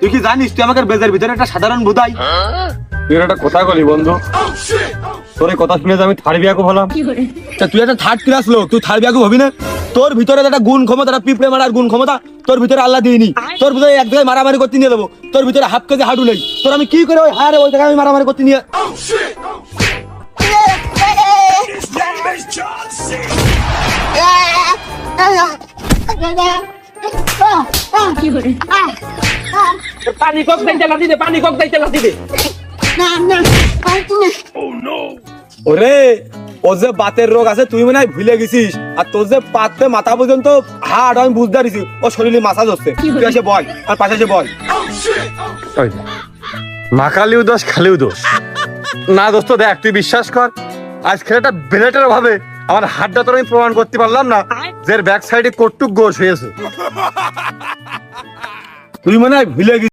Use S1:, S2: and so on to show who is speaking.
S1: তুই কি জানিস তুই আমাকে বেজের ভিতরে একটা সাধারণ বুদাই?
S2: তুই একটা কথা বলি বন্ধু, তোর এই কথা শুনে যে আমি থার্ড বিয়াকু হলাম।
S1: তুই একটা থার্ড ক্লাস লোক, তুই থার্ড বিয়াকু হবি না? তোর ভিতরে একটা গুণ ক্ষমতা, একটা পিঁপড়ে মারার গুণ ক্ষমতা তোর ভিতরে আল্লাহ দিইনি। তোর ভিতরে এক জায়গায় মারামারি করতে নিয়ে দেবো, তোর ভিতরে হাফ কেজি হাঁটু নেই। তোর আমি কি করে ওই হারে ওই জায়গায় আমি মারামারি করতে নিয়ে
S3: পানি কক দাইতে লাতি দে, পানি কক দাইতে লাতি দে।
S1: ওরে ও যে বাতের রোগ আছে তুই মনে হয় ভুলে গেছিস। আর তোর যে পাতে মাথা পর্যন্ত হাড় আমি বুঝতে দিছি, ও শরীরে মাসাজ হচ্ছে। তুই এসে বল, আর পাশে এসে বল।
S2: মাখালিও দোষ খালিও দোষ না দোস্ত। দেখ তুই বিশ্বাস কর, আজ খেলাটা বেলেটের অভাবে আমার হাতটা তোর আমি প্রমাণ করতে পারলাম না যে ব্যাক সাইডে কটুক গোশ হয়েছে।
S1: তুই মনে হয় ভুলে গেছিস।